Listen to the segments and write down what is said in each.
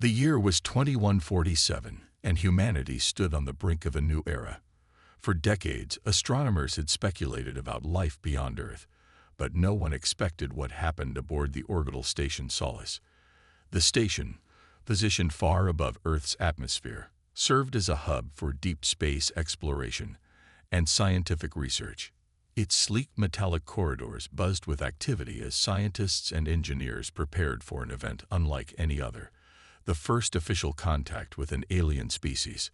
The year was 2147, and humanity stood on the brink of a new era. For decades, astronomers had speculated about life beyond Earth, but no one expected what happened aboard the orbital station Solace. The station, positioned far above Earth's atmosphere, served as a hub for deep space exploration and scientific research. Its sleek metallic corridors buzzed with activity as scientists and engineers prepared for an event unlike any other, the first official contact with an alien species.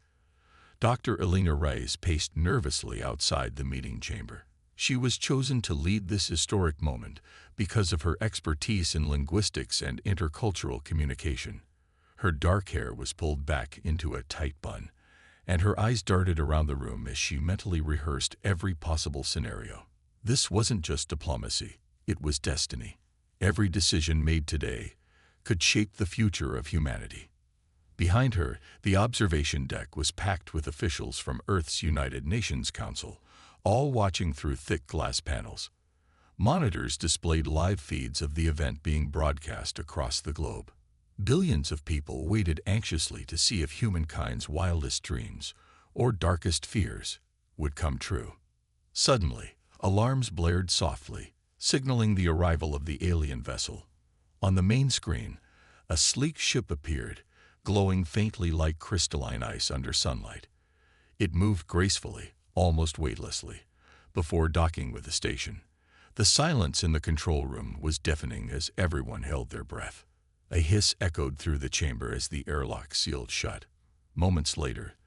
Dr. Elena Reyes paced nervously outside the meeting chamber. She was chosen to lead this historic moment because of her expertise in linguistics and intercultural communication. Her dark hair was pulled back into a tight bun, and her eyes darted around the room as she mentally rehearsed every possible scenario. This wasn't just diplomacy, it was destiny. Every decision made today could shape the future of humanity. Behind her, the observation deck was packed with officials from Earth's United Nations Council, all watching through thick glass panels. Monitors displayed live feeds of the event being broadcast across the globe. Billions of people waited anxiously to see if humankind's wildest dreams, or darkest fears, would come true. Suddenly, alarms blared softly, signaling the arrival of the alien vessel. On the main screen, a sleek ship appeared, glowing faintly like crystalline ice under sunlight. It moved gracefully, almost weightlessly, before docking with the station. The silence in the control room was deafening as everyone held their breath. A hiss echoed through the chamber as the airlock sealed shut. Moments later,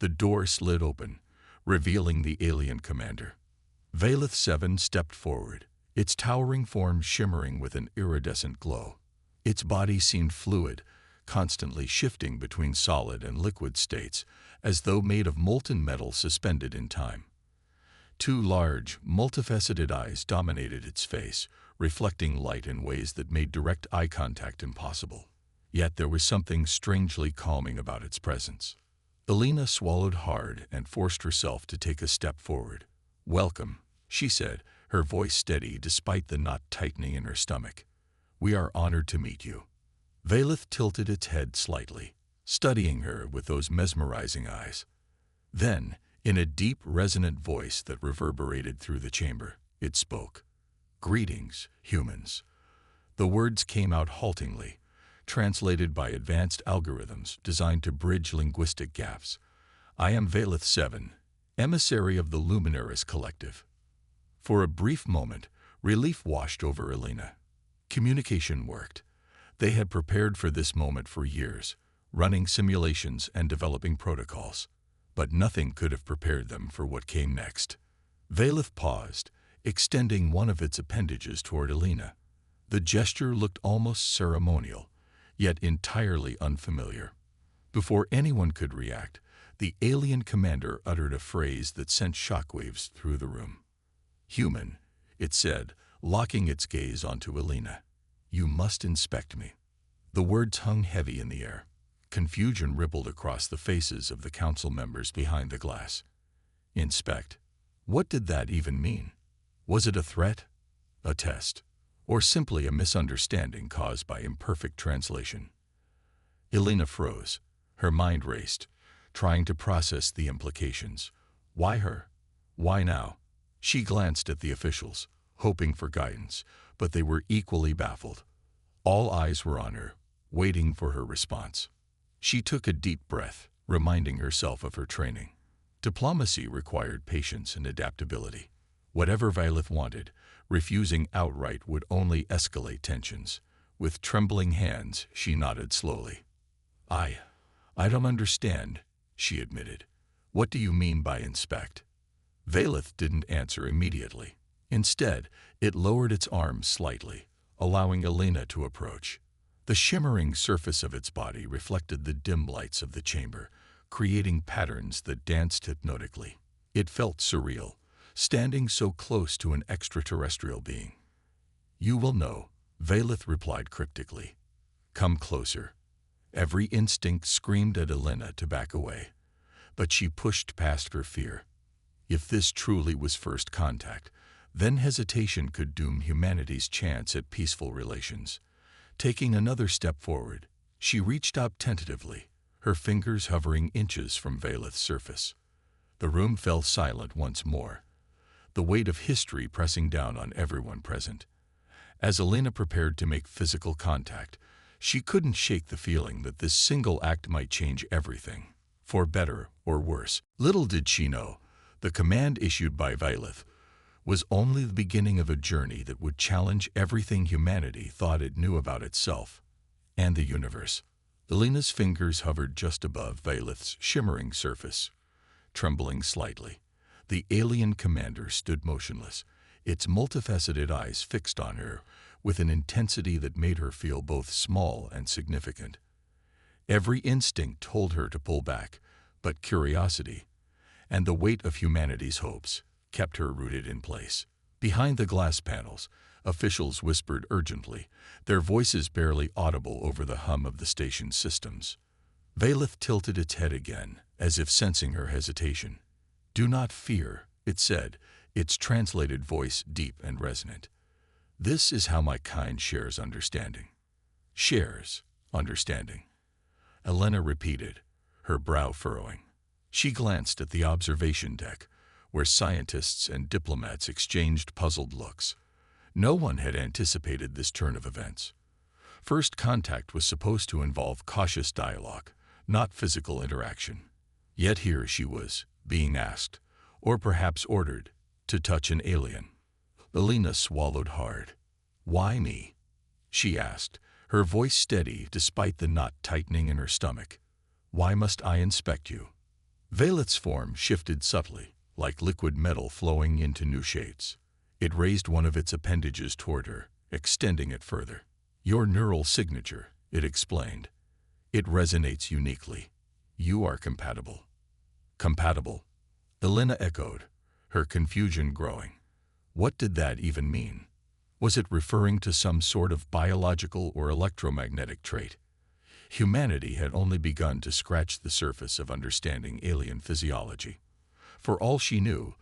the door slid open, revealing the alien commander. Valeth 7 stepped forward, its towering form shimmering with an iridescent glow. Its body seemed fluid, constantly shifting between solid and liquid states, as though made of molten metal suspended in time. Two large, multifaceted eyes dominated its face, reflecting light in ways that made direct eye contact impossible. Yet there was something strangely calming about its presence. Elena swallowed hard and forced herself to take a step forward. "Welcome," she said, her voice steady despite the knot tightening in her stomach. "We are honored to meet you." Valeth tilted its head slightly, studying her with those mesmerizing eyes. Then, in a deep, resonant voice that reverberated through the chamber, it spoke. "Greetings, humans." The words came out haltingly, translated by advanced algorithms designed to bridge linguistic gaps. "I am Valeth 7, emissary of the Luminaris Collective." For a brief moment, relief washed over Elena. Communication worked. They had prepared for this moment for years, running simulations and developing protocols. But nothing could have prepared them for what came next. Valeth paused, extending one of its appendages toward Elena. The gesture looked almost ceremonial, yet entirely unfamiliar. Before anyone could react, the alien commander uttered a phrase that sent shockwaves through the room. "Human," it said, locking its gaze onto Elena. "You must inspect me." The words hung heavy in the air. Confusion rippled across the faces of the council members behind the glass. Inspect? What did that even mean? Was it a threat? A test? Or simply a misunderstanding caused by imperfect translation? Elena froze. Her mind raced, trying to process the implications. Why her? Why now? She glanced at the officials, hoping for guidance, but they were equally baffled. All eyes were on her, waiting for her response. She took a deep breath, reminding herself of her training. Diplomacy required patience and adaptability. Whatever Valeth wanted, refusing outright would only escalate tensions. With trembling hands, she nodded slowly. I don't understand," she admitted. "What do you mean by inspect?" Valeth didn't answer immediately. Instead, it lowered its arms slightly, allowing Elena to approach. The shimmering surface of its body reflected the dim lights of the chamber, creating patterns that danced hypnotically. It felt surreal, standing so close to an extraterrestrial being. "You will know," Valeth replied cryptically. "Come closer." Every instinct screamed at Elena to back away, but she pushed past her fear. If this truly was first contact, then hesitation could doom humanity's chance at peaceful relations. Taking another step forward, She reached out tentatively, her fingers hovering inches from Valeth's surface. The room fell silent once more, the weight of history pressing down on everyone present. As Elena prepared to make physical contact, she couldn't shake the feeling that this single act might change everything, for better or worse. Little did she know, the command issued by Valeth was only the beginning of a journey that would challenge everything humanity thought it knew about itself and the universe. Elena's fingers hovered just above Valeth's shimmering surface, trembling slightly. The alien commander stood motionless, its multifaceted eyes fixed on her with an intensity that made her feel both small and significant. Every instinct told her to pull back, but curiosity and the weight of humanity's hopes kept her rooted in place. Behind the glass panels, officials whispered urgently, their voices barely audible over the hum of the station's systems. Valeth tilted its head again, as if sensing her hesitation. "Do not fear," it said, its translated voice deep and resonant. "This is how my kind shares understanding." "Shares understanding," Elena repeated, her brow furrowing. She glanced at the observation deck, where scientists and diplomats exchanged puzzled looks. No one had anticipated this turn of events. First contact was supposed to involve cautious dialogue, not physical interaction. Yet here she was, being asked, or perhaps ordered, to touch an alien. Elena swallowed hard. "Why me?" she asked, her voice steady despite the knot tightening in her stomach. "Why must I inspect you?" Valeth's form shifted subtly, like liquid metal flowing into new shades. It raised one of its appendages toward her, extending it further. "Your neural signature," it explained. "It resonates uniquely. You are compatible." "Compatible?" Elena echoed, her confusion growing. What did that even mean? Was it referring to some sort of biological or electromagnetic trait? Humanity had only begun to scratch the surface of understanding alien physiology. For all she knew,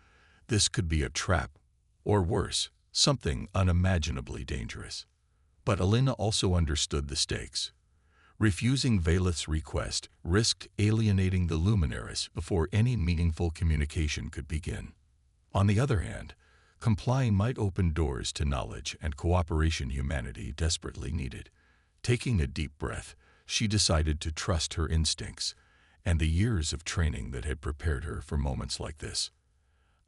this could be a trap, or worse, something unimaginably dangerous. But Elena also understood the stakes. Refusing Valeth's request risked alienating the luminaries before any meaningful communication could begin. On the other hand, complying might open doors to knowledge and cooperation humanity desperately needed. Taking a deep breath, she decided to trust her instincts and the years of training that had prepared her for moments like this.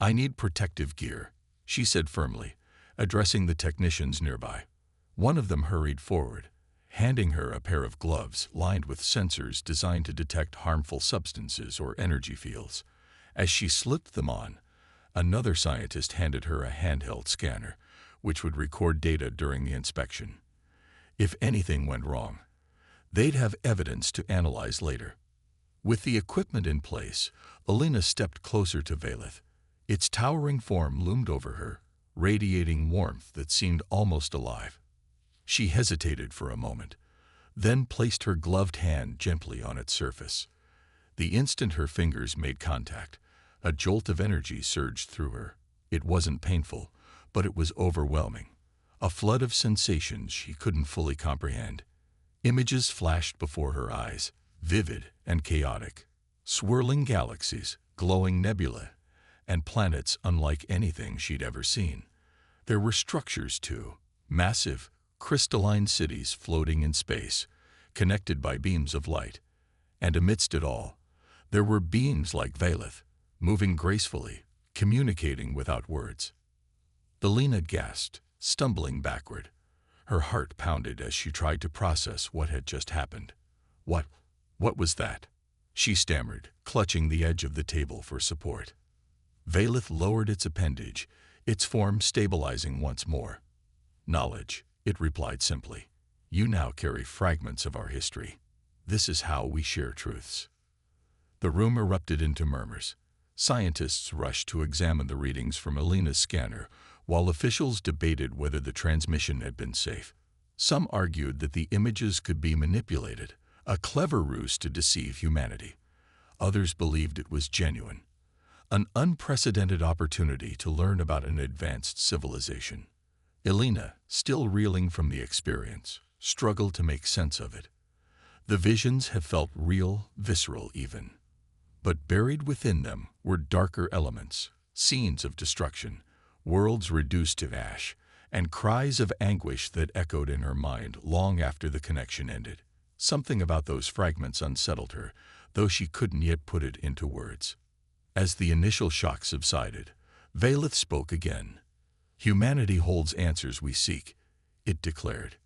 "I need protective gear," she said firmly, addressing the technicians nearby. One of them hurried forward, handing her a pair of gloves lined with sensors designed to detect harmful substances or energy fields. As she slipped them on, another scientist handed her a handheld scanner, which would record data during the inspection. If anything went wrong, they'd have evidence to analyze later. With the equipment in place, Elena stepped closer to Valeth. Its towering form loomed over her, radiating warmth that seemed almost alive. She hesitated for a moment, then placed her gloved hand gently on its surface. The instant her fingers made contact, a jolt of energy surged through her. It wasn't painful, but it was overwhelming. A flood of sensations she couldn't fully comprehend. Images flashed before her eyes, vivid and chaotic. Swirling galaxies, glowing nebulae, and planets unlike anything she'd ever seen. There were structures, too, massive, crystalline cities floating in space, connected by beams of light. And amidst it all, there were beings like Valeth, moving gracefully, communicating without words. Elena gasped, stumbling backward. Her heart pounded as she tried to process what had just happened. What was that?" she stammered, clutching the edge of the table for support. Valeth lowered its appendage, its form stabilizing once more. "Knowledge," it replied simply. "You now carry fragments of our history. This is how we share truths." The room erupted into murmurs. Scientists rushed to examine the readings from Elena's scanner, while officials debated whether the transmission had been safe. Some argued that the images could be manipulated, a clever ruse to deceive humanity. Others believed it was genuine, an unprecedented opportunity to learn about an advanced civilization. Elena, still reeling from the experience, struggled to make sense of it. The visions have felt real, visceral even. But buried within them were darker elements, scenes of destruction, worlds reduced to ash, and cries of anguish that echoed in her mind long after the connection ended. Something about those fragments unsettled her, though she couldn't yet put it into words. As the initial shock subsided, Valeth spoke again. "Humanity holds answers we seek," it declared.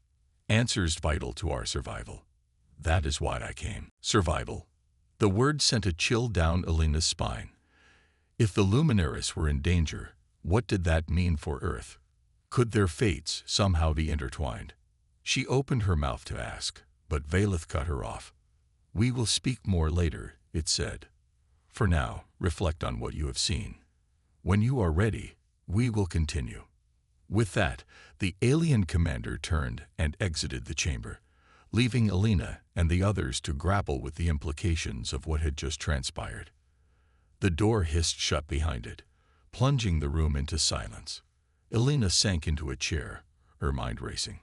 "Answers vital to our survival. That is why I came." Survival. The word sent a chill down Alina's spine. If the Luminaris were in danger, what did that mean for Earth? Could their fates somehow be intertwined? She opened her mouth to ask, but Valeth cut her off. "We will speak more later," it said. "For now, reflect on what you have seen. When you are ready, we will continue." With that, the alien commander turned and exited the chamber, leaving Alina and the others to grapple with the implications of what had just transpired. The door hissed shut behind it, plunging the room into silence. Alina sank into a chair, her mind racing.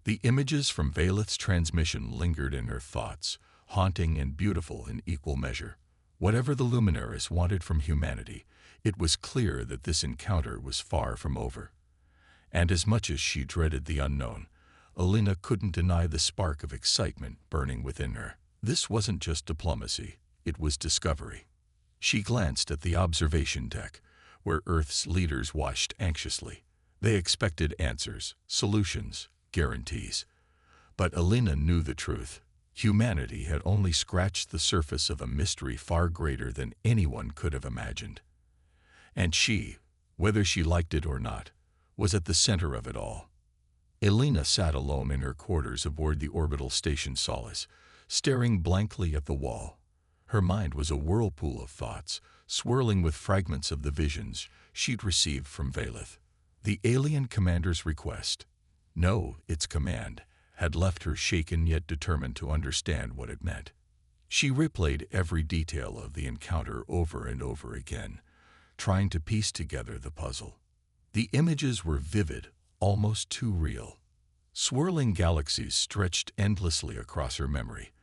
The images from Valeth's transmission lingered in her thoughts, haunting and beautiful in equal measure. Whatever the Luminaris wanted from humanity, it was clear that this encounter was far from over. And as much as she dreaded the unknown, Alina couldn't deny the spark of excitement burning within her. This wasn't just diplomacy, it was discovery. She glanced at the observation deck, where Earth's leaders watched anxiously. They expected answers, solutions, guarantees. But Alina knew the truth. Humanity had only scratched the surface of a mystery far greater than anyone could have imagined. And she, whether she liked it or not, was at the center of it all. Alina sat alone in her quarters aboard the orbital station Solace, staring blankly at the wall. Her mind was a whirlpool of thoughts, swirling with fragments of the visions she'd received from Valeth. The alien commander's request, no, its command, had left her shaken yet determined to understand what it meant. She replayed every detail of the encounter over and over again, trying to piece together the puzzle. The images were vivid, almost too real. Swirling galaxies stretched endlessly across her memory,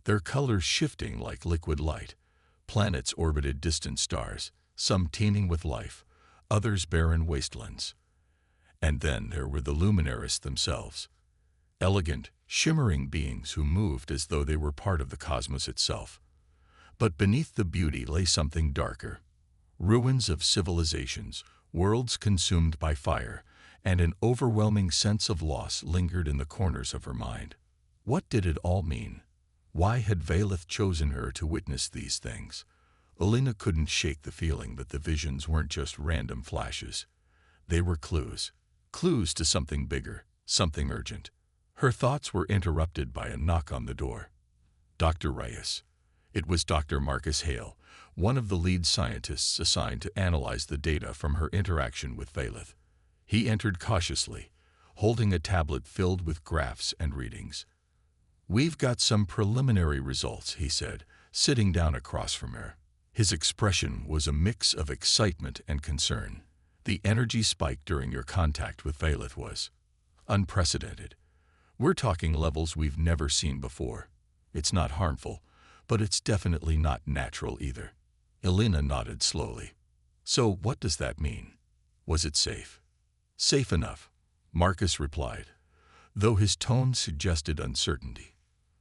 their colors shifting like liquid light. Planets orbited distant stars, some teeming with life, others barren wastelands. And then there were the Luminaris themselves, elegant, shimmering beings who moved as though they were part of the cosmos itself. But beneath the beauty lay something darker. Ruins of civilizations, worlds consumed by fire, and an overwhelming sense of loss lingered in the corners of her mind. What did it all mean? Why had Valeth chosen her to witness these things? Alina couldn't shake the feeling that the visions weren't just random flashes. They were clues. Clues to something bigger, something urgent. Her thoughts were interrupted by a knock on the door. Dr. Reyes. It was Dr. Marcus Hale, one of the lead scientists assigned to analyze the data from her interaction with Valeth. He entered cautiously, holding a tablet filled with graphs and readings. "We've got some preliminary results," he said, sitting down across from her. His expression was a mix of excitement and concern. "The energy spike during your contact with Valeth was unprecedented. We're talking levels we've never seen before. It's not harmful, but it's definitely not natural either." Alina nodded slowly. "So what does that mean? Was it safe?" "Safe enough," Marcus replied, though his tone suggested uncertainty.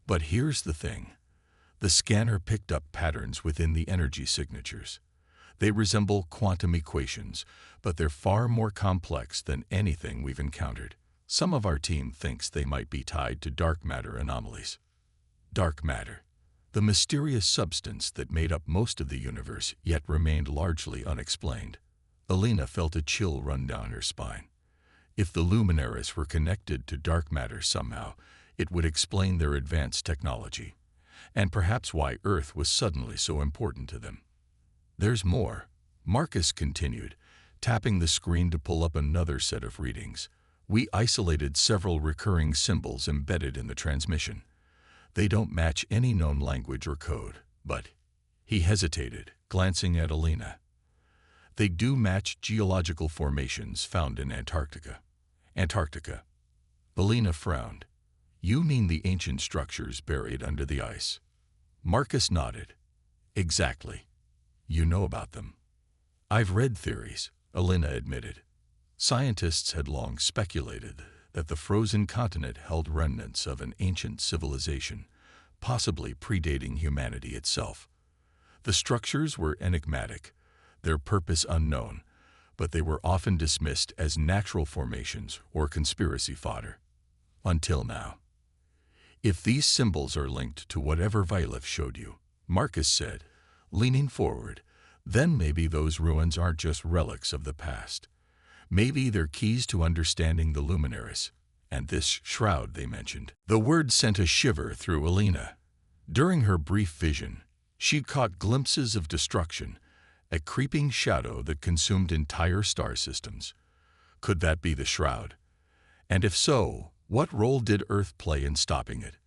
"But here's the thing. The scanner picked up patterns within the energy signatures. They resemble quantum equations, but they're far more complex than anything we've encountered. Some of our team thinks they might be tied to dark matter anomalies." Dark matter, the mysterious substance that made up most of the universe yet remained largely unexplained. Alina felt a chill run down her spine. If the Luminaris were connected to dark matter somehow, it would explain their advanced technology, and perhaps why Earth was suddenly so important to them. "There's more," Marcus continued, tapping the screen to pull up another set of readings. "We isolated several recurring symbols embedded in the transmission. They don't match any known language or code, but—" He hesitated, glancing at Alina. "They do match geological formations found in Antarctica." Antarctica. Alina frowned. You mean the ancient structures buried under the ice? Marcus nodded. Exactly. You know about them. I've read theories, Alina admitted. Scientists had long speculated that the frozen continent held remnants of an ancient civilization, possibly predating humanity itself. The structures were enigmatic, their purpose unknown, but they were often dismissed as natural formations or conspiracy fodder. Until now. If these symbols are linked to whatever Violet showed you, Marcus said, leaning forward, then maybe those ruins aren't just relics of the past. Maybe they're keys to understanding the luminaries, and this shroud they mentioned. The word sent a shiver through Alina. During her brief vision, she caught glimpses of destruction, a creeping shadow that consumed entire star systems. Could that be the shroud? And if so, what role did Earth play in stopping it?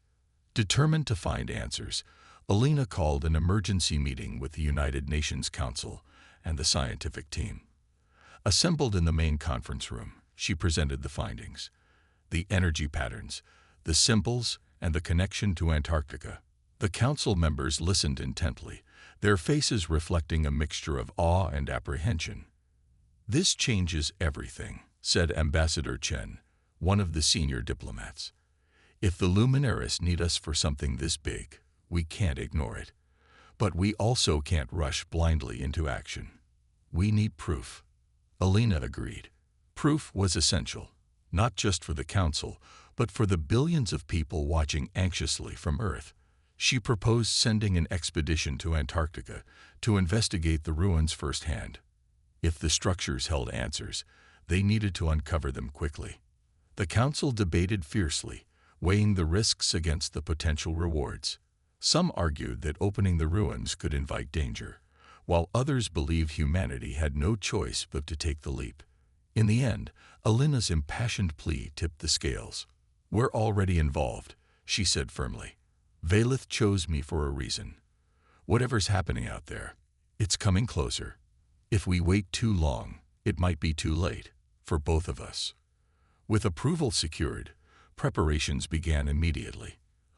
Determined to find answers, Alina called an emergency meeting with the United Nations Council and the scientific team. Assembled in the main conference room, she presented the findings: the energy patterns, the symbols, and the connection to Antarctica. The council members listened intently, their faces reflecting a mixture of awe and apprehension. "This changes everything," said Ambassador Chen, one of the senior diplomats. "If the luminaries need us for something this big, we can't ignore it. But we also can't rush blindly into action. We need proof." Alina agreed. Proof was essential, not just for the council, but for the billions of people watching anxiously from Earth. She proposed sending an expedition to Antarctica to investigate the ruins firsthand. If the structures held answers, they needed to uncover them quickly. The council debated fiercely, weighing the risks against the potential rewards. Some argued that opening the ruins could invite danger, while others believed humanity had no choice but to take the leap. In the end, Alina's impassioned plea tipped the scales. "We're already involved," she said firmly. "Valeth chose me for a reason. Whatever's happening out there, it's coming closer. If we wait too long, it might be too late, for both of us." With approval secured, preparations began immediately.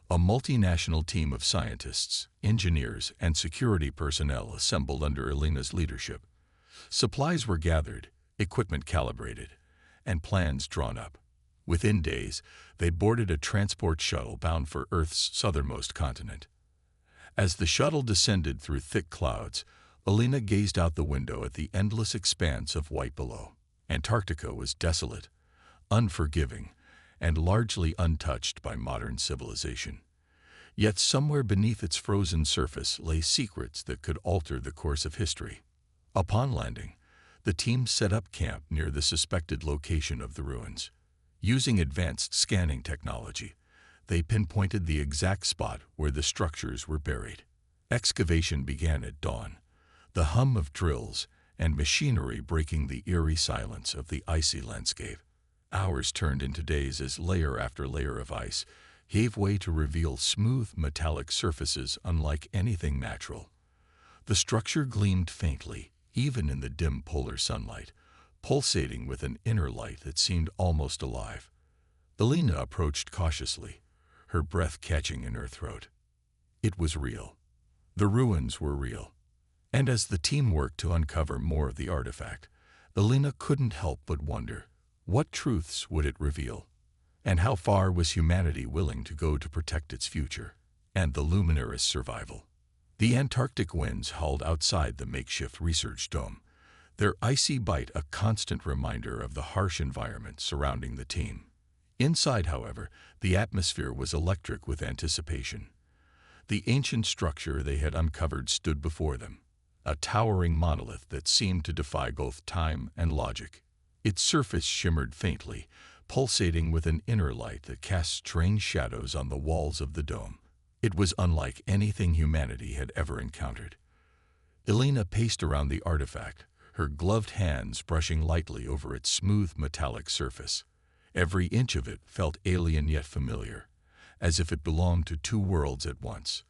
A multinational team of scientists, engineers, and security personnel assembled under Alina's leadership. Supplies were gathered, equipment calibrated, and plans drawn up. Within days, they boarded a transport shuttle bound for Earth's southernmost continent. As the shuttle descended through thick clouds, Alina gazed out the window at the endless expanse of white below. Antarctica was desolate, unforgiving, and largely untouched by modern civilization. Yet somewhere beneath its frozen surface lay secrets that could alter the course of history. Upon landing, the team set up camp near the suspected location of the ruins. Using advanced scanning technology, they pinpointed the exact spot where the structures were buried. Excavation began at dawn, the hum of drills and machinery breaking the eerie silence of the icy landscape. Hours turned into days as layer after layer of ice gave way to reveal smooth metallic surfaces unlike anything natural. The structure gleamed faintly, even in the dim polar sunlight, pulsating with an inner light that seemed almost alive. Alina approached cautiously, her breath catching in her throat. It was real. The ruins were real. And as the team worked to uncover more of the artifact, Alina couldn't help but wonder, what truths would it reveal? And how far was humanity willing to go to protect its future and the luminaries' survival? The Antarctic winds howled outside the makeshift research dome, their icy bite a constant reminder of the harsh environment surrounding the team. Inside, however, the atmosphere was electric with anticipation. The ancient structure they had uncovered stood before them, a towering monolith that seemed to defy both time and logic. Its surface shimmered faintly, pulsating with an inner light that cast strange shadows on the walls of the dome. It was unlike anything humanity had ever encountered. Alina paced around the artifact, her gloved hands brushing lightly over its smooth metallic surface. Every inch of it felt alien yet familiar, as if it belonged to two worlds at once.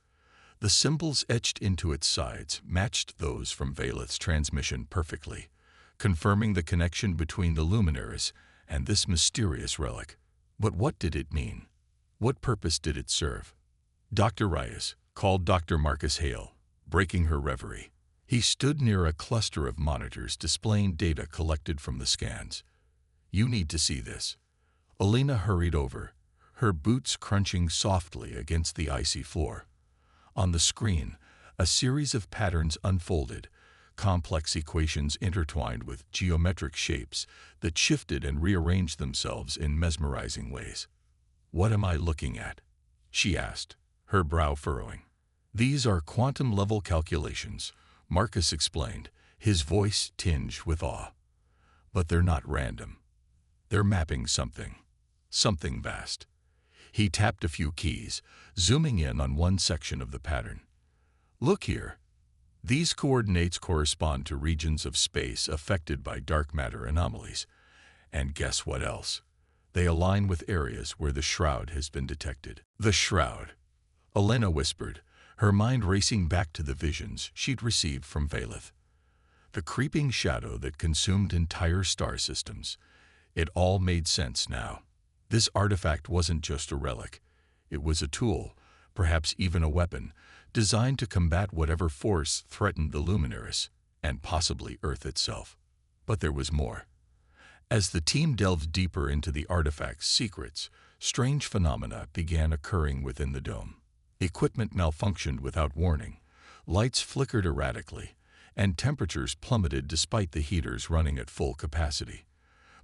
The symbols etched into its sides matched those from Valeth's transmission perfectly, confirming the connection between the luminaries and this mysterious relic. But what did it mean? What purpose did it serve? Dr. Reyes called Dr. Marcus Hale, breaking her reverie. He stood near a cluster of monitors displaying data collected from the scans. "You need to see this." Elena hurried over, her boots crunching softly against the icy floor. On the screen, a series of patterns unfolded, complex equations intertwined with geometric shapes that shifted and rearranged themselves in mesmerizing ways. "What am I looking at?" she asked, her brow furrowing. "These are quantum-level calculations," Marcus explained, his voice tinged with awe. "But they're not random. They're mapping something vast." He tapped a few keys, zooming in on one section of the pattern. "Look here. These coordinates correspond to regions of space affected by dark matter anomalies. And guess what else? They align with areas where the Shroud has been detected." "The Shroud," Elena whispered, her mind racing back to the visions she'd received from Valeth. The creeping shadow that consumed entire star systems. It all made sense now. This artifact wasn't just a relic. It was a tool, perhaps even a weapon, designed to combat whatever force threatened the Luminaris, and possibly Earth itself. But there was more. As the team delved deeper into the artifact's secrets, strange phenomena began occurring within the dome. Equipment malfunctioned without warning, lights flickered erratically, and temperatures plummeted despite the heaters running at full capacity.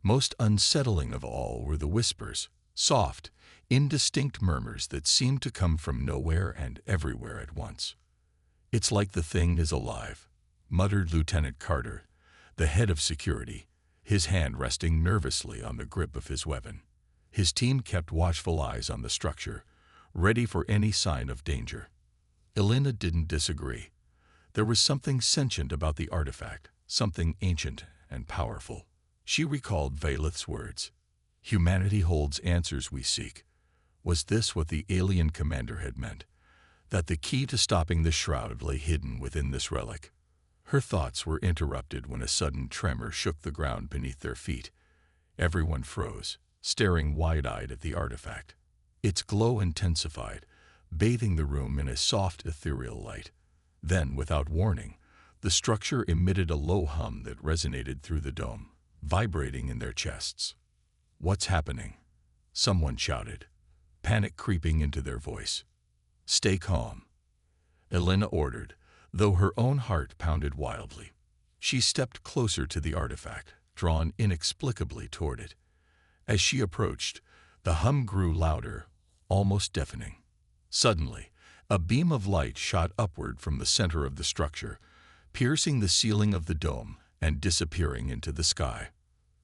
Most unsettling of all were the whispers, soft, indistinct murmurs that seemed to come from nowhere and everywhere at once. "It's like the thing is alive," muttered Lieutenant Carter, the head of security, his hand resting nervously on the grip of his weapon. His team kept watchful eyes on the structure, ready for any sign of danger. Elena didn't disagree. There was something sentient about the artifact, something ancient and powerful. She recalled Valeth's words. "Humanity holds answers we seek." Was this what the alien commander had meant? That the key to stopping the Shroud lay hidden within this relic? Her thoughts were interrupted when a sudden tremor shook the ground beneath their feet. Everyone froze, staring wide-eyed at the artifact. Its glow intensified, bathing the room in a soft ethereal light. Then, without warning, the structure emitted a low hum that resonated through the dome, vibrating in their chests. "What's happening?" someone shouted, panic creeping into their voice. "Stay calm," Elena ordered, though her own heart pounded wildly. She stepped closer to the artifact, drawn inexplicably toward it. As she approached, the hum grew louder, almost deafening. Suddenly, a beam of light shot upward from the center of the structure, piercing the ceiling of the dome and disappearing into the sky.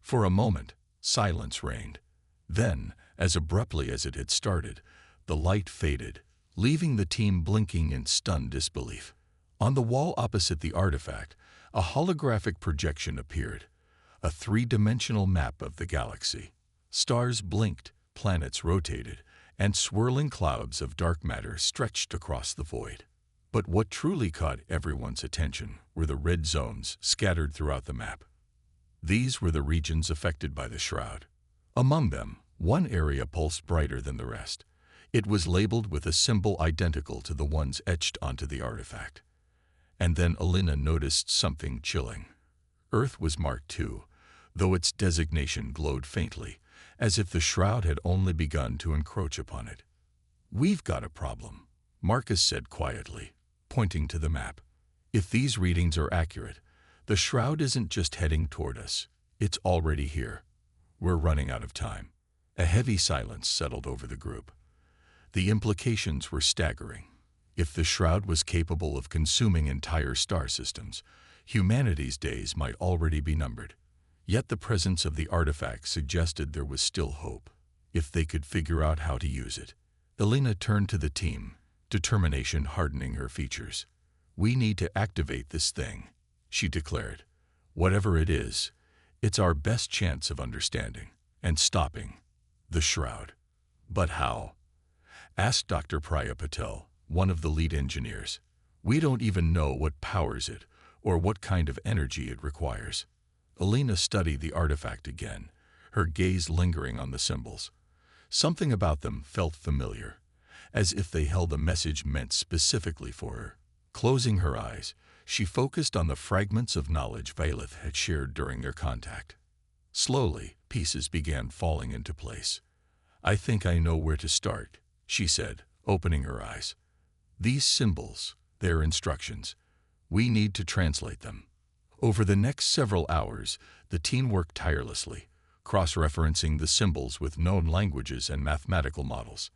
For a moment, silence reigned. Then, as abruptly as it had started, the light faded, leaving the team blinking in stunned disbelief. On the wall opposite the artifact, a holographic projection appeared, a three-dimensional map of the galaxy. Stars blinked, planets rotated, and swirling clouds of dark matter stretched across the void. But what truly caught everyone's attention were the red zones scattered throughout the map. These were the regions affected by the Shroud. Among them, one area pulsed brighter than the rest. It was labeled with a symbol identical to the ones etched onto the artifact. And then Elena noticed something chilling. Earth was marked too, though its designation glowed faintly, as if the Shroud had only begun to encroach upon it. "We've got a problem," Marcus said quietly, pointing to the map. "If these readings are accurate, the Shroud isn't just heading toward us. It's already here. We're running out of time." A heavy silence settled over the group. The implications were staggering. If the Shroud was capable of consuming entire star systems, humanity's days might already be numbered. Yet the presence of the artifact suggested there was still hope, if they could figure out how to use it. Elena turned to the team, determination hardening her features. "We need to activate this thing," she declared. "Whatever it is, it's our best chance of understanding and stopping the Shroud." "But how?" asked Dr. Priya Patel, one of the lead engineers. "We don't even know what powers it or what kind of energy it requires." Elena studied the artifact again, her gaze lingering on the symbols. Something about them felt familiar, as if they held a message meant specifically for her. Closing her eyes, she focused on the fragments of knowledge Vailith had shared during their contact. Slowly, pieces began falling into place. "I think I know where to start," she said, opening her eyes. "These symbols, they're instructions. We need to translate them." Over the next several hours, the team worked tirelessly, cross-referencing the symbols with known languages and mathematical models.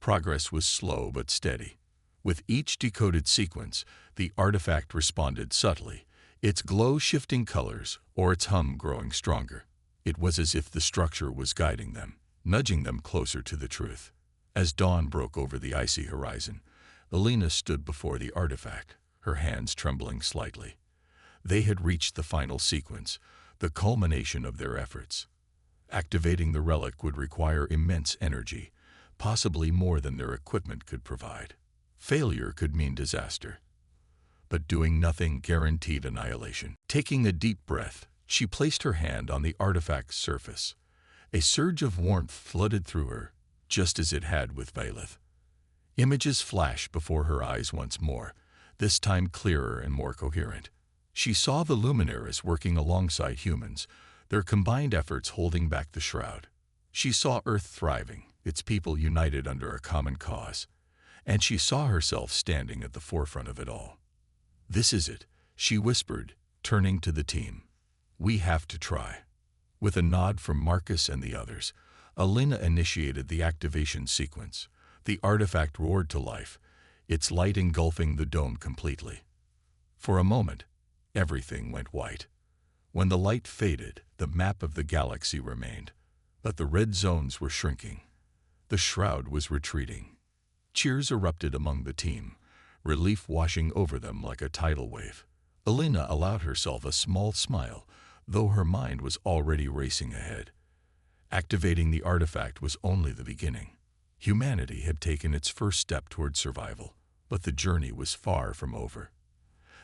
Progress was slow but steady. With each decoded sequence, the artifact responded subtly, its glow shifting colors or its hum growing stronger. It was as if the structure was guiding them, nudging them closer to the truth. As dawn broke over the icy horizon, Alina stood before the artifact, her hands trembling slightly. They had reached the final sequence, the culmination of their efforts. Activating the relic would require immense energy, possibly more than their equipment could provide. Failure could mean disaster, but doing nothing guaranteed annihilation. Taking a deep breath, she placed her hand on the artifact's surface. A surge of warmth flooded through her, just as it had with Vailith. Images flashed before her eyes once more, this time clearer and more coherent. She saw the luminaries working alongside humans, their combined efforts holding back the shroud. She saw Earth thriving, its people united under a common cause, and she saw herself standing at the forefront of it all. "This is it," she whispered, turning to the team. "We have to try." With a nod from Marcus and the others, Alina initiated the activation sequence. The artifact roared to life, its light engulfing the dome completely. For a moment, everything went white. When the light faded, the map of the galaxy remained, but the red zones were shrinking. The shroud was retreating. Cheers erupted among the team, relief washing over them like a tidal wave. Alina allowed herself a small smile, though her mind was already racing ahead. Activating the artifact was only the beginning. Humanity had taken its first step toward survival, but the journey was far from over.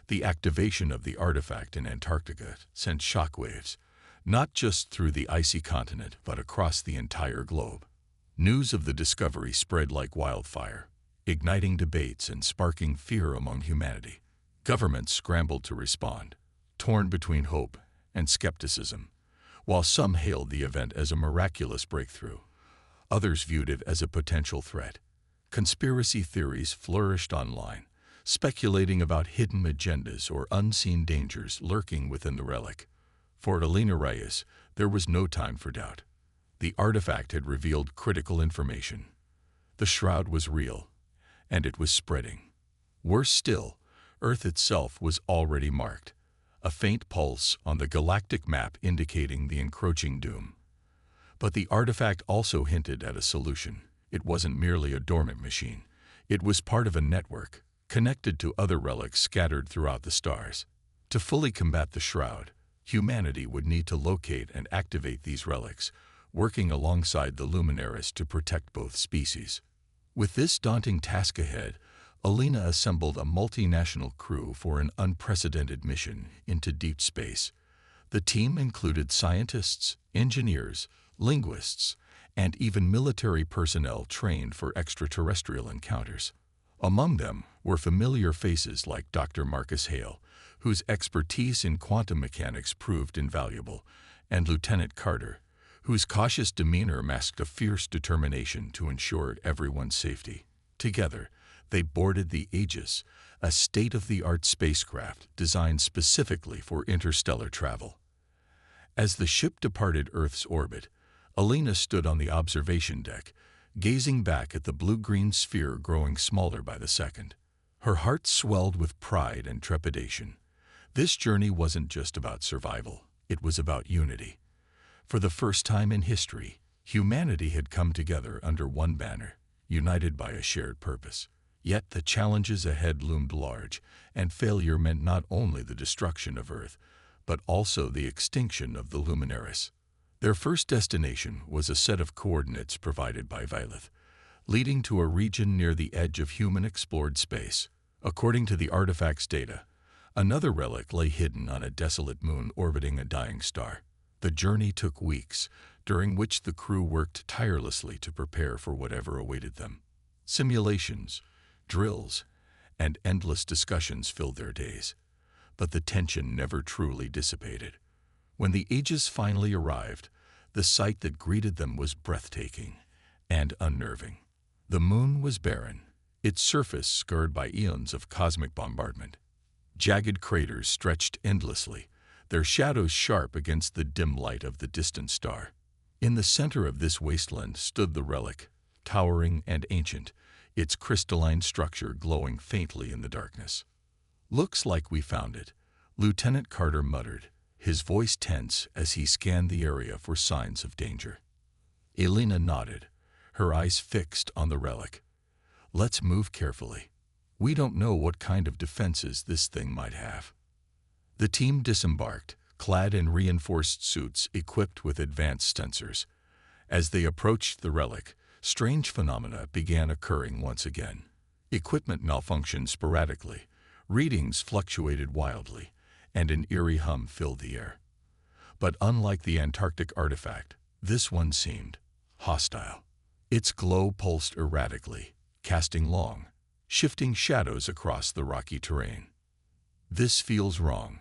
The activation of the artifact in Antarctica sent shockwaves, not just through the icy continent, but across the entire globe. News of the discovery spread like wildfire, igniting debates and sparking fear among humanity. Governments scrambled to respond, torn between hope and skepticism. While some hailed the event as a miraculous breakthrough, others viewed it as a potential threat. Conspiracy theories flourished online, speculating about hidden agendas or unseen dangers lurking within the relic. For Alina Reyes, there was no time for doubt. The artifact had revealed critical information. The shroud was real, and it was spreading. Worse still, Earth itself was already marked, a faint pulse on the galactic map indicating the encroaching doom. But the artifact also hinted at a solution. It wasn't merely a dormant machine. It was part of a network, connected to other relics scattered throughout the stars. To fully combat the shroud, humanity would need to locate and activate these relics, working alongside the luminaries to protect both species. With this daunting task ahead, Alina assembled a multinational crew for an unprecedented mission into deep space. The team included scientists, engineers, linguists, and even military personnel trained for extraterrestrial encounters. Among them were familiar faces like Dr. Marcus Hale, whose expertise in quantum mechanics proved invaluable, and Lieutenant Carter, whose cautious demeanor masked a fierce determination to ensure everyone's safety. Together, they boarded the Aegis, a state-of-the-art spacecraft designed specifically for interstellar travel. As the ship departed Earth's orbit, Alina stood on the observation deck, gazing back at the blue-green sphere growing smaller by the second. Her heart swelled with pride and trepidation. This journey wasn't just about survival, it was about unity. For the first time in history, humanity had come together under one banner, united by a shared purpose. Yet the challenges ahead loomed large, and failure meant not only the destruction of Earth, but also the extinction of the luminaries. Their first destination was a set of coordinates provided by Vailith, leading to a region near the edge of human-explored space. According to the artifact's data, another relic lay hidden on a desolate moon orbiting a dying star. The journey took weeks, during which the crew worked tirelessly to prepare for whatever awaited them. Simulations, drills, and endless discussions filled their days, but the tension never truly dissipated. When the Aegis finally arrived, the sight that greeted them was breathtaking and unnerving. The moon was barren, its surface scarred by eons of cosmic bombardment. Jagged craters stretched endlessly, their shadows sharp against the dim light of the distant star. In the center of this wasteland stood the relic, towering and ancient, its crystalline structure glowing faintly in the darkness. "Looks like we found it," Lieutenant Carter muttered, his voice tense as he scanned the area for signs of danger. Elena nodded, her eyes fixed on the relic. "Let's move carefully. We don't know what kind of defenses this thing might have." The team disembarked, clad in reinforced suits equipped with advanced sensors. As they approached the relic, strange phenomena began occurring once again. Equipment malfunctioned sporadically, readings fluctuated wildly, and an eerie hum filled the air. But unlike the Antarctic artifact, this one seemed hostile. Its glow pulsed erratically, casting long, shifting shadows across the rocky terrain. "This feels wrong,"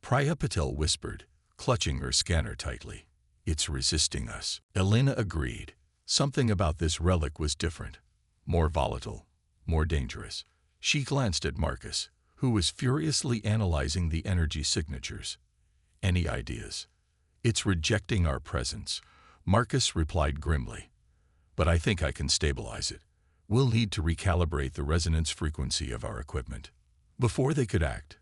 Priya Patel whispered, clutching her scanner tightly. "It's resisting us." Elena agreed. Something about this relic was different, more volatile, more dangerous. She glanced at Marcus, who was furiously analyzing the energy signatures. "Any ideas?" "It's rejecting our presence," Marcus replied grimly. "But I think I can stabilize it. We'll need to recalibrate the resonance frequency of our equipment." Before they could act,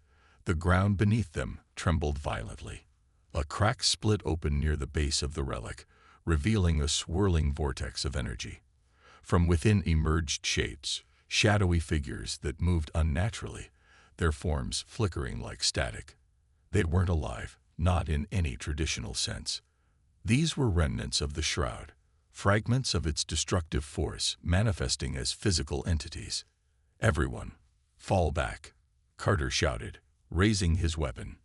the ground beneath them trembled violently. A crack split open near the base of the relic, revealing a swirling vortex of energy. From within emerged shapes, shadowy figures that moved unnaturally, their forms flickering like static. They weren't alive, not in any traditional sense. These were remnants of the Shroud, fragments of its destructive force manifesting as physical entities. "Everyone, fall back," Carter shouted, raising his weapon.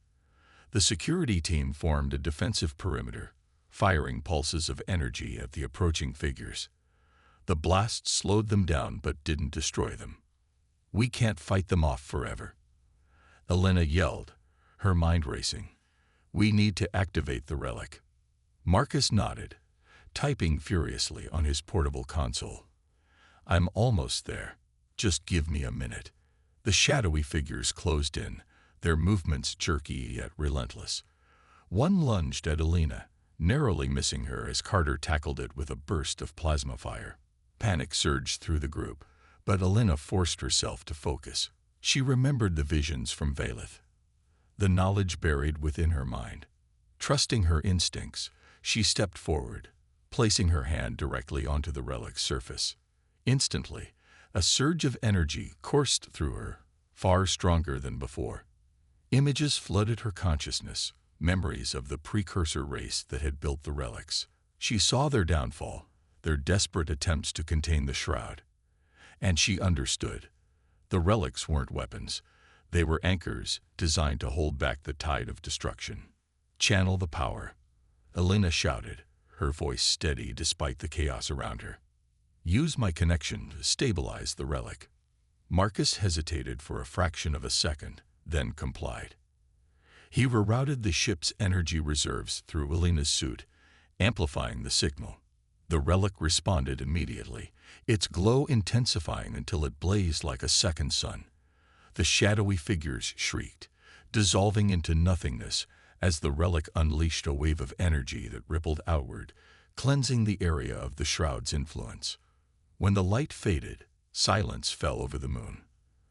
The security team formed a defensive perimeter, firing pulses of energy at the approaching figures. The blast slowed them down but didn't destroy them. "We can't fight them off forever," Elena yelled, her mind racing. "We need to activate the relic." Marcus nodded, typing furiously on his portable console. "I'm almost there. Just give me a minute." The shadowy figures closed in, their movements jerky yet relentless. One lunged at Elena, narrowly missing her as Carter tackled it with a burst of plasma fire. Panic surged through the group, but Elena forced herself to focus. She remembered the visions from Valeth, the knowledge buried within her mind. Trusting her instincts, she stepped forward, placing her hand directly onto the relic's surface. Instantly, a surge of energy coursed through her, far stronger than before. Images flooded her consciousness, memories of the precursor race that had built the relics. She saw their downfall, their desperate attempts to contain the Shroud. And she understood. The relics weren't weapons. They were anchors designed to hold back the tide of destruction. "Channel the power," Elena shouted, her voice steady despite the chaos around her. "Use my connection to stabilize the relic." Marcus hesitated for a fraction of a second, then complied. He rerouted the ship's energy reserves through Elena's suit, amplifying the signal. The relic responded immediately, its glow intensifying until it blazed like a second sun. The shadowy figures shrieked, dissolving into nothingness as the relic unleashed a wave of energy that rippled outward, cleansing the area of the Shroud's influence. When the light faded, silence fell over the moon.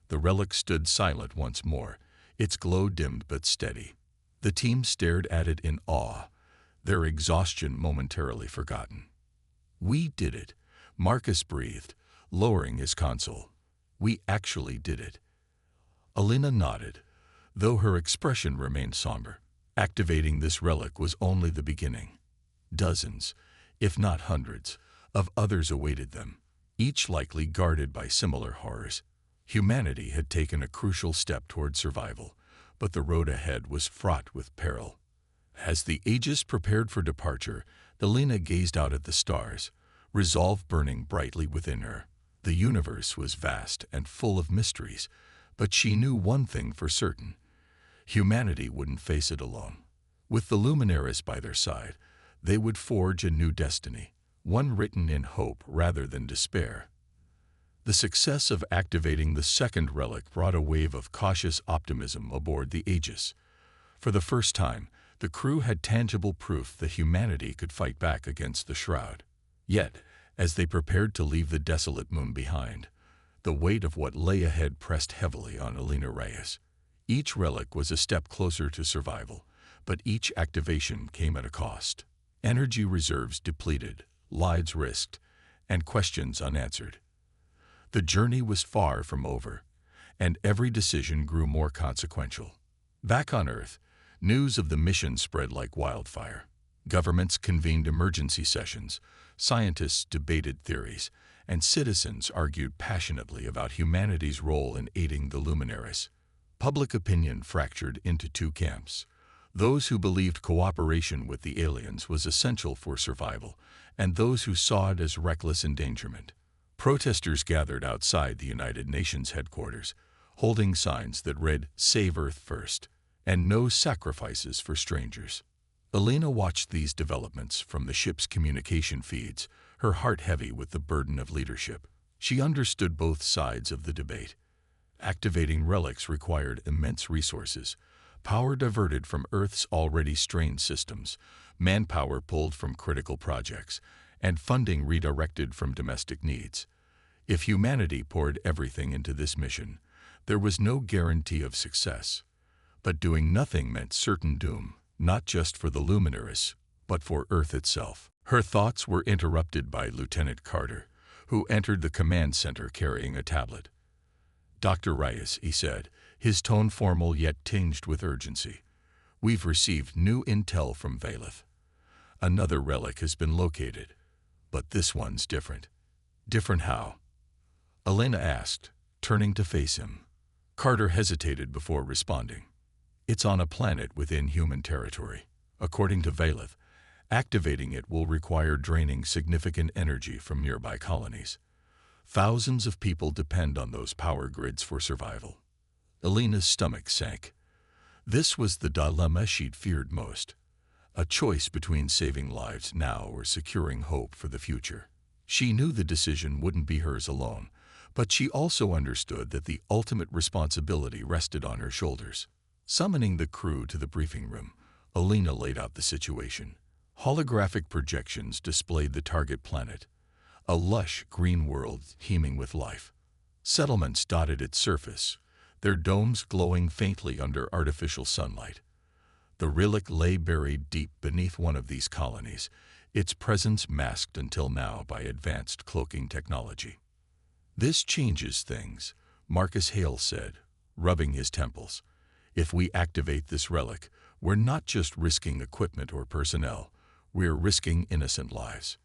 The relic stood silent once more, its glow dimmed but steady. The team stared at it in awe, their exhaustion momentarily forgotten. "We did it," Marcus breathed, lowering his console. "We actually did it." Elena nodded, though her expression remained somber. Activating this relic was only the beginning. Dozens, if not hundreds, of others awaited them, each likely guarded by similar horrors. Humanity had taken a crucial step toward survival, but the road ahead was fraught with peril. As the Aegis prepared for departure, Elena gazed out at the stars, resolve burning brightly within her. The universe was vast and full of mysteries, but she knew one thing for certain. Humanity wouldn't face it alone. With the Luminaries by their side, they would forge a new destiny, one written in hope rather than despair. The success of activating the second relic brought a wave of cautious optimism aboard the Aegis. For the first time, the crew had tangible proof that humanity could fight back against the Shroud. Yet, as they prepared to leave the desolate moon behind, the weight of what lay ahead pressed heavily on Elena Reyes. Each relic was a step closer to survival, but each activation came at a cost. Energy reserves depleted, lives risked, and questions unanswered. The journey was far from over, and every decision grew more consequential. Back on Earth, news of the mission spread like wildfire. Governments convened emergency sessions, scientists debated theories, and citizens argued passionately about humanity's role in aiding the Luminaries. Public opinion fractured into two camps: those who believed cooperation with the aliens was essential for survival, and those who saw it as reckless endangerment. Protesters gathered outside the United Nations headquarters, holding signs that read "Save Earth First" and "No Sacrifices for Strangers." Elena watched these developments from the ship's communication feeds, her heart heavy with the burden of leadership. She understood both sides of the debate. Activating relics required immense resources, power diverted from Earth's already strained systems, manpower pulled from critical projects, and funding redirected from domestic needs. If humanity poured everything into this mission, there was no guarantee of success. But doing nothing meant certain doom, not just for the Luminaries, but for Earth itself. Her thoughts were interrupted by Lieutenant Carter, who entered the command center carrying a tablet. "Dr. Reyes," he said, his tone formal yet tinged with urgency, "we've received new intel from Valeth. Another relic has been located, but this one's different." "Different how?" Elena asked, turning to face him. Carter hesitated before responding. "It's on a planet within human territory. According to Valeth, activating it will require draining significant energy from nearby colonies. Thousands of people depend on those power grids for survival." Elena's stomach sank. This was the dilemma she'd feared most. A choice between saving lives now or securing hope for the future. She knew the decision wouldn't be hers alone, but she also understood that the ultimate responsibility rested on her shoulders. Summoning the crew to the briefing room, Elena laid out the situation. Holographic projections displayed the target planet, a lush green world teeming with life. Settlements dotted its surface, their domes glowing faintly under artificial sunlight. The relic lay buried deep beneath one of these colonies, its presence masked until now by advanced cloaking technology. "This changes things," Marcus Hale said, rubbing his temples. "If we activate this relic, we're not just risking equipment or personnel, we're risking innocent lives."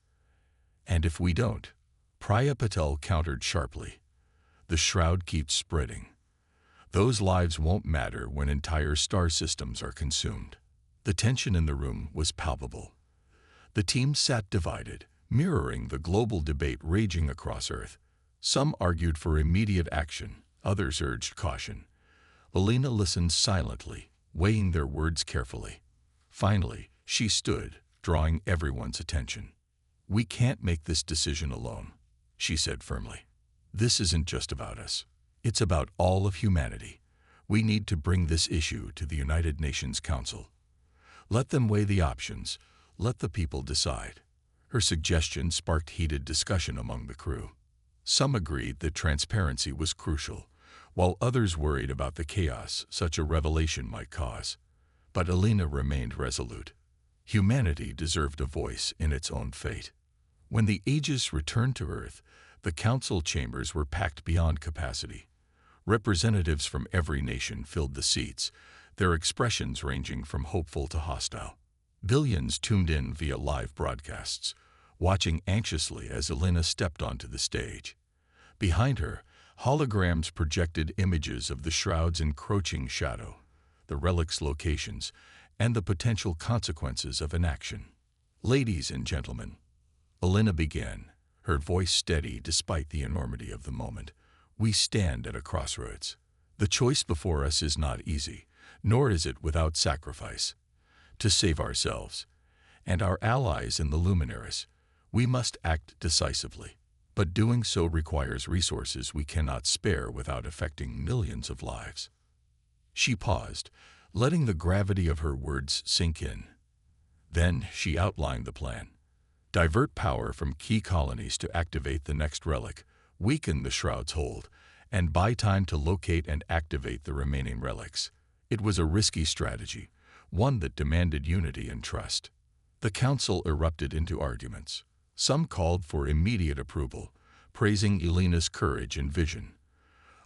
"And if we don't?" Priya Patel countered sharply. "The Shroud keeps spreading. Those lives won't matter when entire star systems are consumed." The tension in the room was palpable. The team sat divided, mirroring the global debate raging across Earth. Some argued for immediate action, others urged caution. Elena listened silently, weighing their words carefully. Finally, she stood, drawing everyone's attention. "We can't make this decision alone," she said firmly. "This isn't just about us. It's about all of humanity. We need to bring this issue to the United Nations Council. Let them weigh the options. Let the people decide." Her suggestion sparked heated discussion among the crew. Some agreed that transparency was crucial, while others worried about the chaos such a revelation might cause. But Elena remained resolute. Humanity deserved a voice in its own fate. When the Aegis returned to Earth, the council chambers were packed beyond capacity. Representatives from every nation filled the seats, their expressions ranging from hopeful to hostile. Billions tuned in via live broadcasts, watching anxiously as Elena stepped onto the stage. Behind her, holograms projected images of the Shroud's encroaching shadow, the relic's locations, and the potential consequences of inaction. "Ladies and gentlemen," Elena began, her voice steady despite the enormity of the moment, "we stand at a crossroads. The choice before us is not easy, nor is it without sacrifice. To save ourselves and our allies in the Luminaries, we must act decisively. But doing so requires resources we cannot spare without affecting millions of lives." She paused, letting the gravity of her words sink in. Then she outlined the plan. Divert power from key colonies to activate the next relic, weaken the Shroud's hold, and buy time to locate and activate the remaining relics. It was a risky strategy, one that demanded unity and trust. The council erupted into arguments. Some called for immediate approval, praising Elena's courage and vision.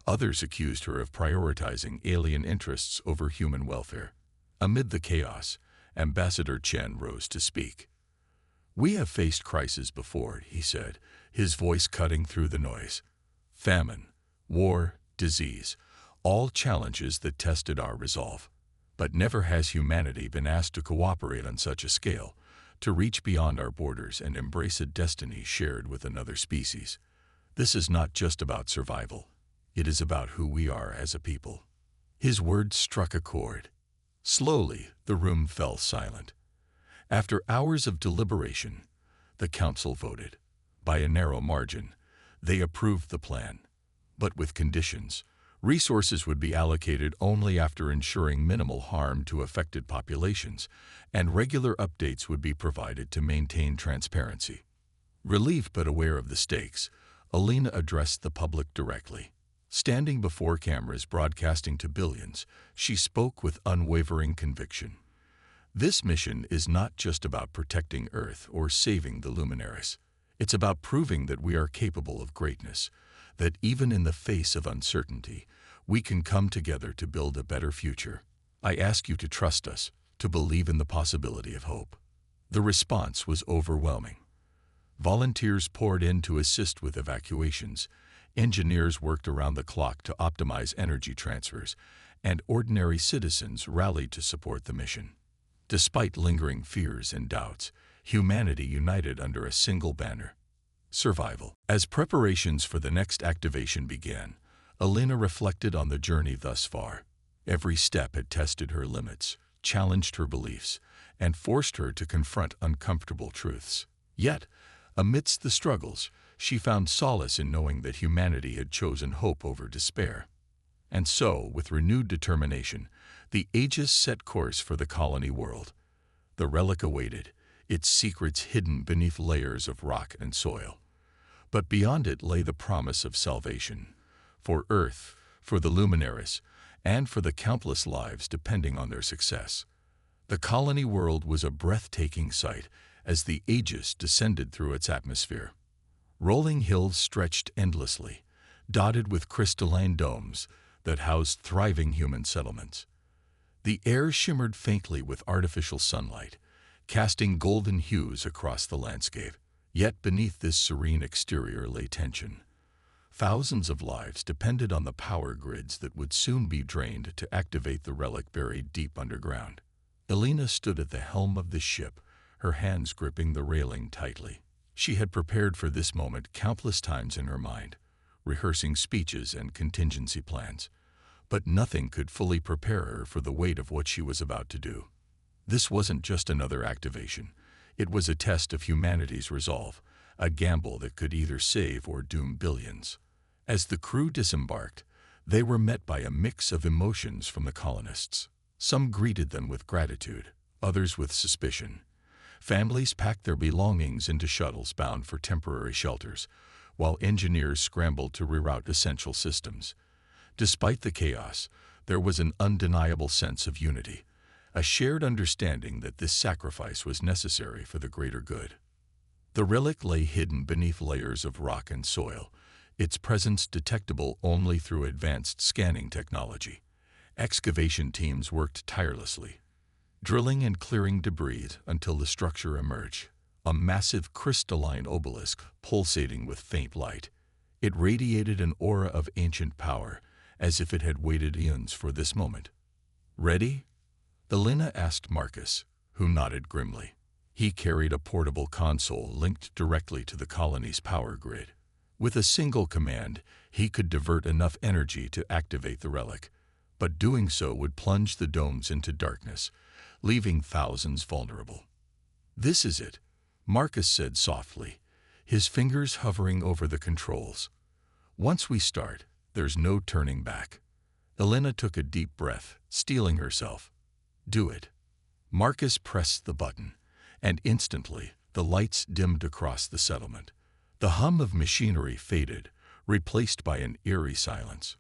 Others accused her of prioritizing alien interests over human welfare. Amid the chaos, Ambassador Chen rose to speak. "We have faced crises before," he said, his voice cutting through the noise. "Famine, war, disease, all challenges that tested our resolve. But never has humanity been asked to cooperate on such a scale, to reach beyond our borders and embrace a destiny shared with another species. This is not just about survival. It is about who we are as a people." His words struck a chord. Slowly, the room fell silent. After hours of deliberation, the council voted. By a narrow margin, they approved the plan. But with conditions. Resources would be allocated only after ensuring minimal harm to affected populations, and regular updates would be provided to maintain transparency. Relieved but aware of the stakes, Elena addressed the public directly. Standing before cameras broadcasting to billions, she spoke with unwavering conviction. "This mission is not just about protecting Earth or saving the Luminaries. It's about proving that we are capable of greatness, that even in the face of uncertainty, we can come together to build a better future. I ask you to trust us, to believe in the possibility of hope." The response was overwhelming. Volunteers poured in to assist with evacuations, engineers worked around the clock to optimize energy transfers, and ordinary citizens rallied to support the mission. Despite lingering fears and doubts, humanity united under a single banner: survival. As preparations for the next activation began, Elena reflected on the journey thus far. Every step had tested her limits, challenged her beliefs, and forced her to confront uncomfortable truths. Yet, amidst the struggles, she found solace in knowing that humanity had chosen hope over despair. And so, with renewed determination, the Aegis set course for the colony world. The relic awaited, its secrets hidden beneath layers of rock and soil. But beyond it lay the promise of salvation, for Earth, for the Luminaries, and for the countless lives depending on their success. The colony world was a breathtaking sight as the Aegis descended through its atmosphere. Rolling hills stretched endlessly, dotted with crystalline domes that housed thriving human settlements. The air shimmered faintly with artificial sunlight, casting golden hues across the landscape. Yet beneath this serene exterior lay tension. Thousands of lives depended on the power grids that would soon be drained to activate the relic buried deep underground. Elena stood at the helm of the ship, her hands gripping the railing tightly. She had prepared for this moment countless times in her mind, rehearsing speeches and contingency plans. But nothing could fully prepare her for the weight of what she was about to do. This wasn't just another activation. It was a test of humanity's resolve, a gamble that could either save or doom billions. As the crew disembarked, they were met by a mix of emotions from the colonists. Some greeted them with gratitude, others with suspicion. Families packed their belongings into shuttles bound for temporary shelters, while engineers scrambled to reroute essential systems. Despite the chaos, there was an undeniable sense of unity, a shared understanding that this sacrifice was necessary for the greater good. The relic lay hidden beneath layers of rock and soil, its presence detectable only through advanced scanning technology. Excavation teams worked tirelessly, drilling and clearing debris until the structure emerged, a massive crystalline obelisk pulsating with faint light. It radiated an aura of ancient power, as if it had waited eons for this moment. "Ready?" Elena asked Marcus, who nodded grimly. He carried a portable console linked directly to the colony's power grid. With a single command, he could divert enough energy to activate the relic, but doing so would plunge the domes into darkness, leaving thousands vulnerable. "This is it," Marcus said softly, his fingers hovering over the controls. "Once we start, there's no turning back." Elena took a deep breath, steeling herself. "Do it." Marcus pressed the button, and instantly the lights dimmed across the settlement. The hum of machinery faded, replaced by an eerie silence.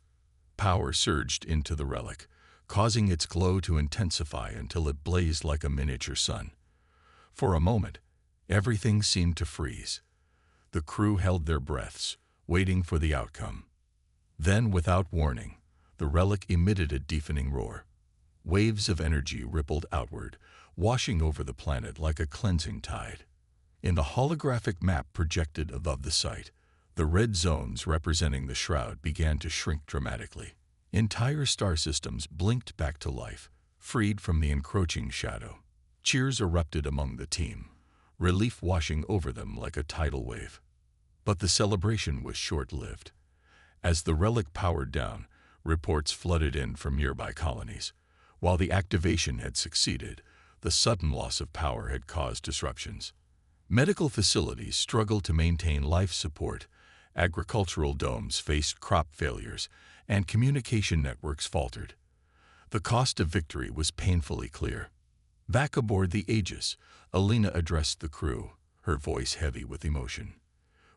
Power surged into the relic, causing its glow to intensify until it blazed like a miniature sun. For a moment, everything seemed to freeze. The crew held their breaths, waiting for the outcome. Then, without warning, the relic emitted a deafening roar. Waves of energy rippled outward, washing over the planet like a cleansing tide. In the holographic map projected above the site, the red zones representing the shroud began to shrink dramatically. Entire star systems blinked back to life, freed from the encroaching shadow. Cheers erupted among the team, relief washing over them like a tidal wave. But the celebration was short-lived. As the relic powered down, reports flooded in from nearby colonies. While the activation had succeeded, the sudden loss of power had caused disruptions. Medical facilities struggled to maintain life support, agricultural domes faced crop failures, and communication networks faltered. The cost of victory was painfully clear. Back aboard the Aegis, Elena addressed the crew, her voice heavy with emotion.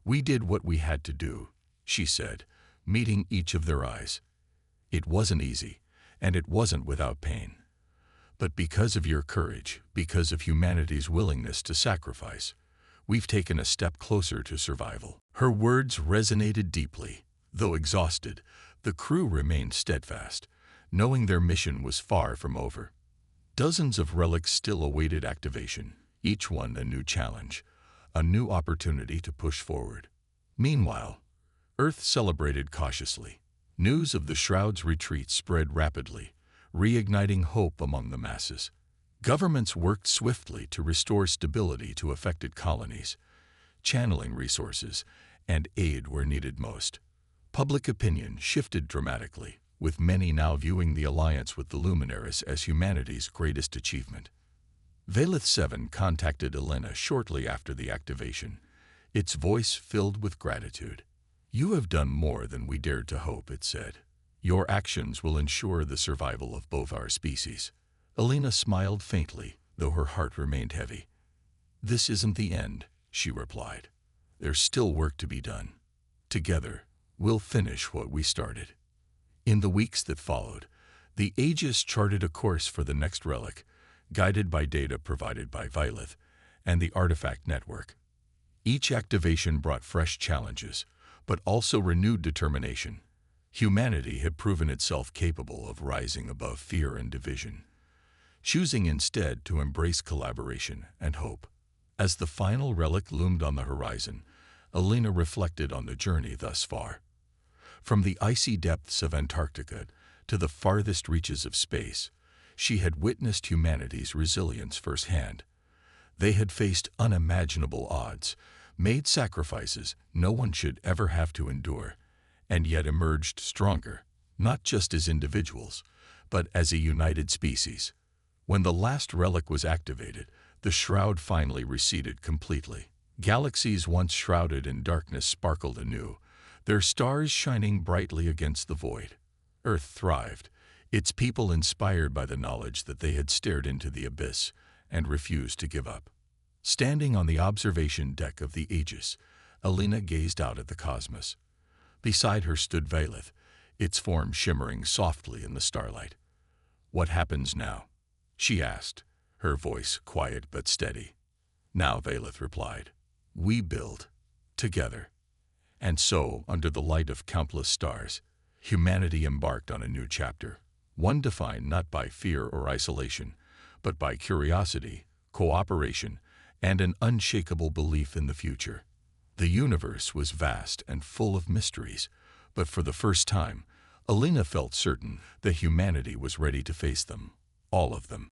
"We did what we had to do," she said, meeting each of their eyes. "It wasn't easy, and it wasn't without pain. But because of your courage, because of humanity's willingness to sacrifice, we've taken a step closer to survival." Her words resonated deeply. Though exhausted, the crew remained steadfast, knowing their mission was far from over. Dozens of relics still awaited activation, each one a new challenge, a new opportunity to push forward. Meanwhile, Earth celebrated cautiously. News of the Shroud's retreat spread rapidly, reigniting hope among the masses. Governments worked swiftly to restore stability to affected colonies, channeling resources and aid where needed most. Public opinion shifted dramatically, with many now viewing the alliance with the Luminaries as humanity's greatest achievement. Valeth 7 contacted Elena shortly after the activation, its voice filled with gratitude. "You have done more than we dared to hope," it said. "Your actions will ensure the survival of both our species." Elena smiled faintly, though her heart remained heavy. "This isn't the end," she replied. "There's still work to be done. Together, we'll finish what we started." In the weeks that followed, the Aegis charted a course for the next relic, guided by data provided by Valeth and the Artifact Network. Each activation brought fresh challenges, but also renewed determination. Humanity had proven itself capable of rising above fear and division, choosing instead to embrace collaboration and hope. As the final relic loomed on the horizon, Elena reflected on the journey thus far. From the icy depths of Antarctica to the farthest reaches of space, she had witnessed humanity's resilience firsthand. They had faced unimaginable odds, made sacrifices no one should ever have to endure, and yet emerged stronger, not just as individuals, but as a united species. When the last relic was activated, the shroud finally receded completely. Galaxies once shrouded in darkness sparkled anew, their stars shining brightly against the void. Earth thrived, its people inspired by the knowledge that they had stared into the abyss and refused to give up. Standing on the observation deck of the Aegis, Elena gazed out at the cosmos. Beside her stood Valeth, its form shimmering softly in the starlight. "What happens now?" she asked, her voice quiet but steady. "Now," Valeth replied, "we build, together." And so, under the light of countless stars, humanity embarked on a new chapter, one defined not by fear or isolation, but by curiosity, cooperation, and an unshakable belief in the future. The universe was vast and full of mysteries, but for the first time, Elena felt certain that humanity was ready to face them, all of them.